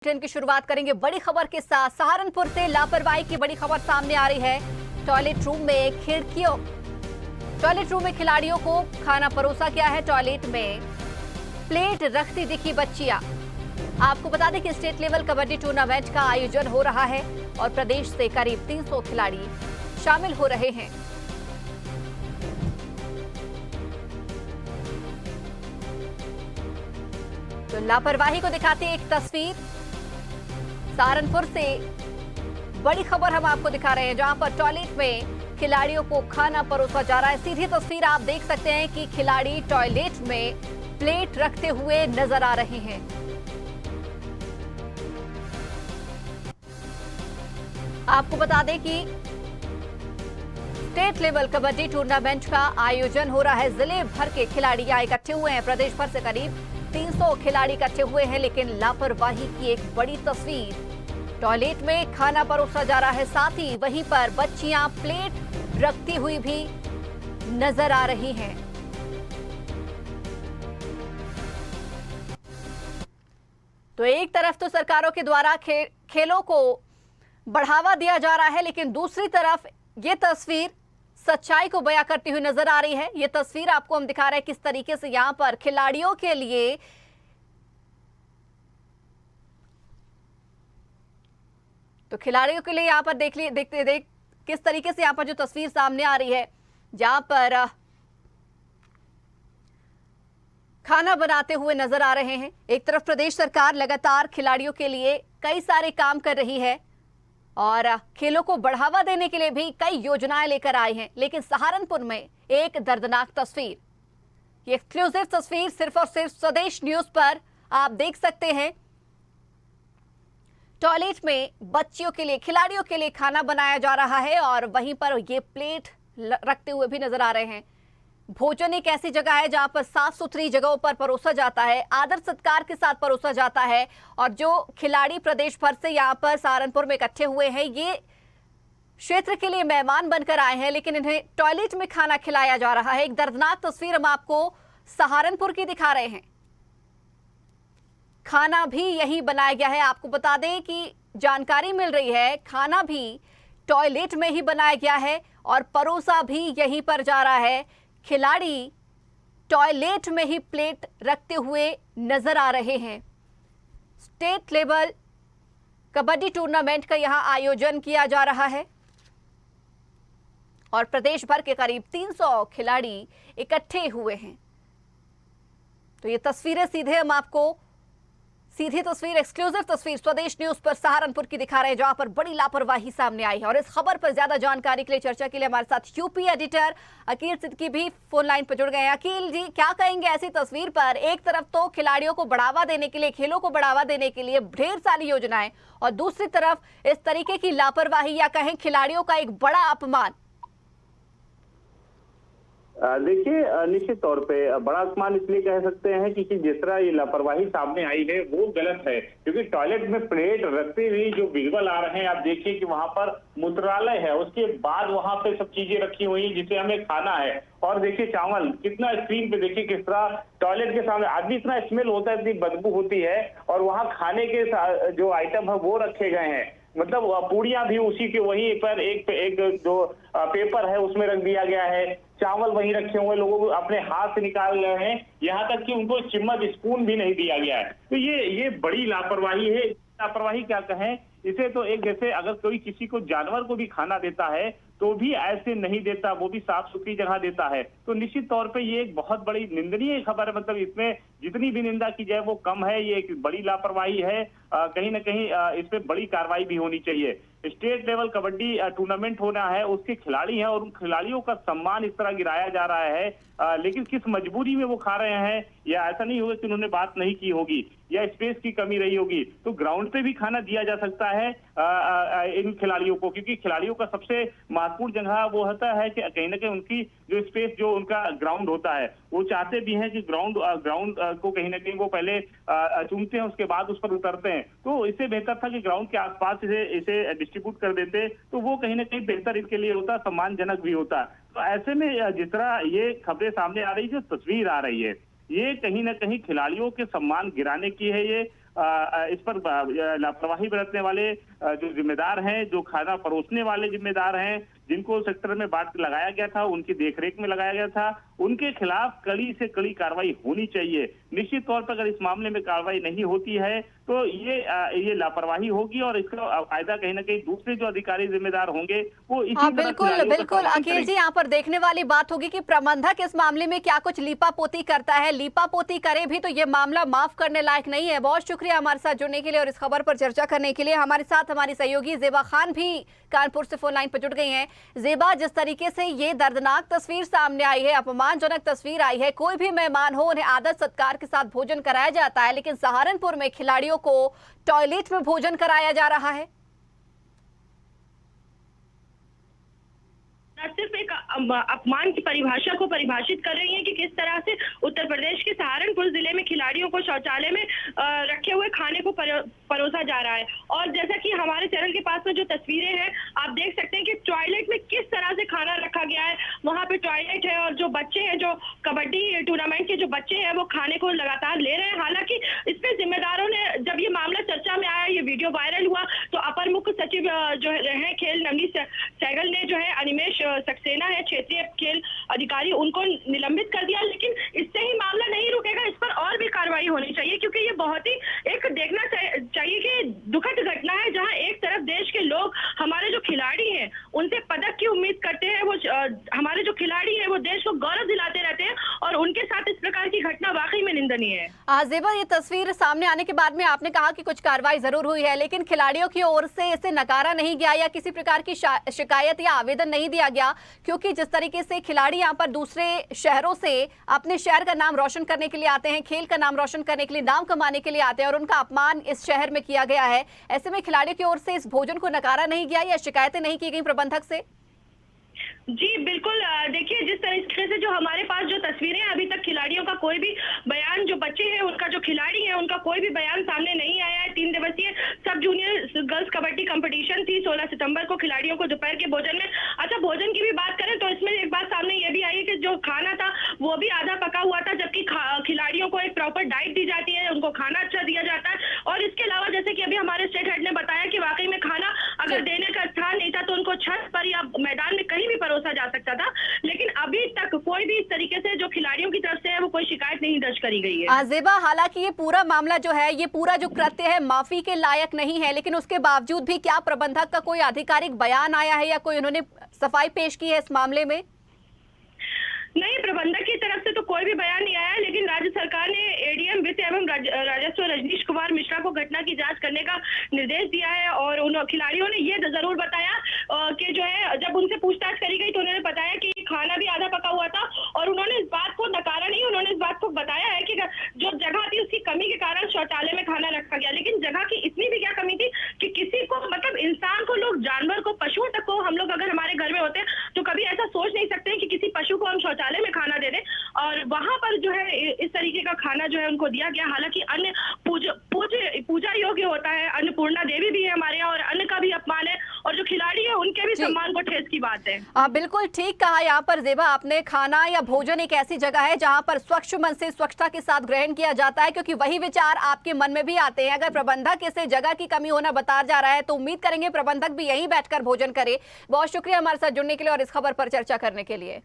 Bulletin की शुरुआत करेंगे बड़ी खबर के साथ। सहारनपुर से लापरवाही की बड़ी खबर सामने आ रही है। टॉयलेट रूम में खिलाड़ियों को खाना परोसा गया है। टॉयलेट में प्लेट रखती दिखी बच्चियां। आपको बता दें कि स्टेट लेवल कबड्डी टूर्नामेंट का आयोजन हो रहा है और प्रदेश से करीब 300 खिलाड़ी शामिल हो रहे हैं। तो लापरवाही को दिखाती एक तस्वीर। सहारनपुर से बड़ी खबर हम आपको दिखा रहे हैं, जहां पर टॉयलेट में खिलाड़ियों को खाना परोसा जा रहा है। सीधी तस्वीर आप देख सकते हैं कि खिलाड़ी टॉयलेट में प्लेट रखते हुए नजर आ रहे हैं। आपको बता दें कि स्टेट लेवल कबड्डी टूर्नामेंट का आयोजन हो रहा है। जिले भर के खिलाड़ी यहां इकट्ठे हुए हैं। प्रदेश भर से करीब 300 खिलाड़ी इकट्ठे हुए हैं, लेकिन लापरवाही की एक बड़ी तस्वीर। टॉयलेट में खाना परोसा जा रहा है, साथ ही वहीं पर बच्चियां प्लेट रखती हुई भी नजर आ रही हैं। तो एक तरफ तो सरकारों के द्वारा खेलों को बढ़ावा दिया जा रहा है, लेकिन दूसरी तरफ ये तस्वीर सच्चाई को बयां करती हुई नजर आ रही है। ये तस्वीर आपको हम दिखा रहे हैं किस तरीके से यहां पर खिलाड़ियों के लिए यहां पर देख किस तरीके से यहां पर जो तस्वीर सामने आ रही है, जहां पर खाना बनाते हुए नजर आ रहे हैं। एक तरफ प्रदेश सरकार लगातार खिलाड़ियों के लिए कई सारे काम कर रही है और खेलों को बढ़ावा देने के लिए भी कई योजनाएं लेकर आई हैं, लेकिन सहारनपुर में एक दर्दनाक तस्वीर। ये एक्सक्लूसिव तस्वीर सिर्फ और सिर्फ स्वदेश न्यूज पर आप देख सकते हैं। टॉयलेट में बच्चियों के लिए, खिलाड़ियों के लिए खाना बनाया जा रहा है और वहीं पर ये प्लेट रखते हुए भी नजर आ रहे हैं। भोजन एक ऐसी जगह है जहां पर साफ सुथरी जगहों पर परोसा जाता है, आदर सत्कार के साथ परोसा जाता है। और जो खिलाड़ी प्रदेश भर से यहां पर सहारनपुर में इकट्ठे हुए हैं, ये क्षेत्र के लिए मेहमान बनकर आए हैं, लेकिन इन्हें टॉयलेट में खाना खिलाया जा रहा है। एक दर्दनाक तस्वीर हम आपको सहारनपुर की दिखा रहे हैं। खाना भी यहीं बनाया गया है। आपको बता दें कि जानकारी मिल रही है, खाना भी टॉयलेट में ही बनाया गया है और परोसा भी यहीं पर जा रहा है। खिलाड़ी टॉयलेट में ही प्लेट रखते हुए नजर आ रहे हैं। स्टेट लेवल कबड्डी टूर्नामेंट का यहां आयोजन किया जा रहा है और प्रदेश भर के करीब 300 खिलाड़ी इकट्ठे हुए हैं। तो ये तस्वीरें सीधी तस्वीर, एक्सक्लूसिव तस्वीर स्वदेश न्यूज पर सहारनपुर की दिखा रहे हैं, जहां पर बड़ी लापरवाही सामने आई है। और इस खबर पर ज्यादा जानकारी के लिए, चर्चा के लिए हमारे साथ यूपी एडिटर अकील सिद्दीकी भी फोन लाइन पर जुड़ गए हैं। अकील जी, क्या कहेंगे ऐसी तस्वीर पर? एक तरफ तो खिलाड़ियों को बढ़ावा देने के लिए, खेलों को बढ़ावा देने के लिए ढेर सारी योजनाएं, और दूसरी तरफ इस तरीके की लापरवाही या कहें खिलाड़ियों का एक बड़ा अपमान। देखिए, निश्चित तौर पे बड़ा अपमान इसलिए कह सकते हैं कि जिस तरह ये लापरवाही सामने आई है वो गलत है, क्योंकि टॉयलेट में प्लेट रखते हुए जो विजुअल आ रहे हैं, आप देखिए कि वहां पर मूत्रालय है, उसके बाद वहां पे सब चीजें रखी हुई जिसे हमें खाना है। और देखिए चावल कितना, स्क्रीन पे देखिए किस तरह टॉयलेट के सामने आदमी, इतना स्मेल होता है, इतनी बदबू होती है, और वहां खाने के जो आइटम है वो रखे गए हैं। मतलब पूड़ियां भी उसी के वहीं पर एक जो पेपर है उसमें रख दिया गया है, चावल वहीं रखे हुए, लोगों को अपने हाथ से निकाल रहे हैं, यहाँ तक कि उनको चम्मच स्पून भी नहीं दिया गया है। तो ये बड़ी लापरवाही है। लापरवाही क्या कहें इसे, तो एक जैसे अगर कोई किसी को, जानवर को भी खाना देता है तो भी ऐसे नहीं देता, वो भी साफ सुथरी जगह देता है। तो निश्चित तौर पे ये एक बहुत बड़ी निंदनीय खबर है। मतलब इसमें जितनी भी निंदा की जाए वो कम है। ये एक बड़ी लापरवाही है। कहीं ना कहीं इस पे बड़ी कार्रवाई भी होनी चाहिए। स्टेट लेवल कबड्डी टूर्नामेंट होना है, उसके खिलाड़ी हैं और उन खिलाड़ियों का सम्मान इस तरह गिराया जा रहा है। लेकिन किस मजबूरी में वो खा रहे हैं, या ऐसा नहीं होगा कि उन्होंने बात नहीं की होगी या स्पेस की कमी रही होगी, तो ग्राउंड पे भी खाना दिया जा सकता है इन खिलाड़ियों को, क्योंकि खिलाड़ियों का सबसे महत्वपूर्ण जगह वो होता है कि कहीं ना कहीं उनकी जो स्पेस, जो उनका ग्राउंड होता है, वो चाहते भी हैं कि ग्राउंड को कहीं ना कहीं वो पहले चूमते हैं, उसके बाद उस पर उतरते हैं। तो इससे बेहतर था कि ग्राउंड के आसपास इसे डिस्ट्रीब्यूट कर देते, तो वो कहीं ना कहीं बेहतर इनके लिए होता, सम्मानजनक भी होता। तो ऐसे में जिस तरह ये खबरें सामने आ रही, जो तस्वीर आ रही है, ये कहीं ना कहीं खिलाड़ियों के सम्मान गिराने की है। ये इस पर लापरवाही बरतने वाले जो जिम्मेदार हैं, जो खाना परोसने वाले जिम्मेदार हैं, जिनको सेक्टर में बाट लगाया गया था, उनकी देखरेख में लगाया गया था, उनके खिलाफ कड़ी से कड़ी कार्रवाई होनी चाहिए। निश्चित तौर पर अगर इस मामले में कार्रवाई नहीं होती है तो ये लापरवाही होगी और इसका फायदा कहीं ना कहीं दूसरे जो अधिकारी जिम्मेदार होंगे वो इसी तरह बिल्कुल बिल्कुल अखिल जी, यहाँ पर देखने वाली बात होगी कि प्रबंधक इस मामले में क्या कुछ लीपापोती करता है। लीपापोती करे भी तो ये मामला माफ करने लायक नहीं है। बहुत शुक्रिया हमारे साथ जुड़ने के लिए और इस खबर पर चर्चा करने के लिए। हमारे साथ हमारी सहयोगी जेबा खान भी कानपुर से फोन लाइन पर जुड़ गई हैं। जेबा, जिस तरीके से ये दर्दनाक तस्वीर सामने आई है, अपमानजनक तस्वीर आई है, कोई भी मेहमान हो उन्हें आदर सत्कार के साथ भोजन कराया जाता है, लेकिन सहारनपुर में खिलाड़ियों को टॉयलेट में भोजन कराया जा रहा है। सिर्फ एक अपमान की परिभाषा को परिभाषित कर रही है कि किस तरह से उत्तर प्रदेश के सहारनपुर जिले में खिलाड़ियों को शौचालय में रखे हुए खाने को परोसा जा रहा है। और जैसा कि हमारे चैनल के पास में जो तस्वीरें हैं, आप देख सकते हैं कि टॉयलेट में किस तरह से खाना रखा गया है। वहां पे टॉयलेट है और जो बच्चे हैं, जो कबड्डी टूर्नामेंट के जो बच्चे हैं, वो खाने को लगातार ले रहे हैं। हालांकि इसमें जिम्मेदारों ने, जब ये मामला चर्चा में आया, ये वीडियो वायरल हुआ, तो अपर मुख्य सचिव जो है खेल नवनीत सहगल ने जो है अनिमेश सक्सेना है क्षेत्रीय खेल अधिकारी, उनको निलंबित कर दिया। लेकिन इससे ही मामला नहीं रुकेगा, इस पर और भी कार्रवाई होनी चाहिए, क्योंकि ये बहुत ही एक देखना चाहिए कि दुखद घटना है, जहां एक तरफ देश के लोग, हमारे जो खिलाड़ी हैं, उनसे पदक की उम्मीद करते हैं। वो हमारे जो खिलाड़ी हैं वो देश को गौरव दिलाते रहते हैं और उनके साथ इस प्रकार की घटना वाकई में निंदनीय है। जेबा, ये तस्वीर सामने आने के बाद में आपने कहा कि कुछ कार्रवाई जरूर हुई है, लेकिन खिलाड़ियों की ओर से इसे नकारा नहीं गया या किसी प्रकार की शिकायत या आवेदन नहीं दिया गया, क्योंकि जिस तरीके से खिलाड़ी यहाँ पर दूसरे शहरों से अपने शहर का नाम रोशन करने के लिए आते हैं, खेल का नाम रोशन करने के लिए, नाम कमाने के लिए आते हैं, और उनका अपमान इस शहर में किया गया है। ऐसे में खिलाड़ियों की ओर से इस भोजन को नकारा नहीं गया या शिकायतें नहीं की गई प्रबंधक से? जी बिल्कुल, देखिए जिस तरीके से जो हमारे पास जो तस्वीरें हैं, अभी तक खिलाड़ियों का कोई भी बयान, जो बच्चे हैं उनका, जो खिलाड़ी है उनका कोई भी बयान सामने नहीं आया है। 3 दिवसीय सब जूनियर गर्ल्स कबड्डी कंपटीशन थी 16 सितंबर को। खिलाड़ियों को दोपहर के भोजन में, अच्छा भोजन की भी बात करें तो इसमें एक बात सामने ये भी आई है कि जो खाना था वो भी आधा पका हुआ था, जबकि खिलाड़ियों को एक प्रॉपर डाइट दी जाती है, उनको खाना अच्छा दिया जाता है। और इसके अलावा जैसे कि अभी हमारे स्टेट हेड ने बताया कि वाकई में खाना अगर देने का स्थान नहीं था तो उनको छत पर या मैदान में कहीं भी परोसा जा सकता था, लेकिन अभी तक कोई भी इस तरीके से जो खिलाड़ियों की तरफ से है वो कोई शिकायत नहीं दर्ज करी गई है। जेबा, हालांकि ये पूरा मामला जो है, ये पूरा जो कृत्य है माफी के लायक नहीं है, लेकिन उसके बावजूद भी क्या प्रबंधक का कोई आधिकारिक बयान आया है या कोई उन्होंने सफाई पेश की है इस मामले में? नहीं, प्रबंधक की तरफ से तो कोई भी बयान नहीं आया, लेकिन राज्य सरकार ने एडीएम वित्त एवं राजस्व रजनीश कुमार मिश्रा को घटना की जांच करने का निर्देश दिया है। और उन खिलाड़ियों ने ये जरूर बताया कि जो है, जब उनसे पूछताछ करी गई तो उन्होंने बताया कि खाना भी आधा पका हुआ था, और उन्होंने इस बात को नकारा नहीं, उन्होंने इस बात को बताया है कि जो जगह थी उसकी कमी के कारण शौचालय में खाना रखा गया। लेकिन जगह की इतनी भी क्या कमी थी कि किसी को, मतलब इंसान को, लोग जानवर को, पशुओं तक को, हम लोग अगर हमारे घर में होते हैं तो कभी ऐसा सोच नहीं सकते कि किसी पशु को हम शौचालय में खाना दे दें, और वहां पर जो है इस तरीके का खाना जो है उनको दिया गया। हालांकि अन्य पूजा योग्य होता है, अन्नपूर्णा देवी भी है हमारे यहाँ, और अन्न का भी अपमान है, और जो खिलाड़ी है उनके भी सम्मान को ठेस की बात है। बिल्कुल ठीक कहा यहाँ पर जेबा आपने। खाना या भोजन एक ऐसी जगह है जहाँ पर स्वच्छ मन से, स्वच्छता के साथ ग्रहण किया जाता है, क्योंकि वही विचार आपके मन में भी आते हैं। अगर प्रबंधक इसे जगह की कमी होना बता जा रहा है तो उम्मीद करेंगे प्रबंधक भी यहीं बैठकर भोजन करे। बहुत शुक्रिया हमारे साथ जुड़ने के लिए और इस खबर पर चर्चा करने के लिए।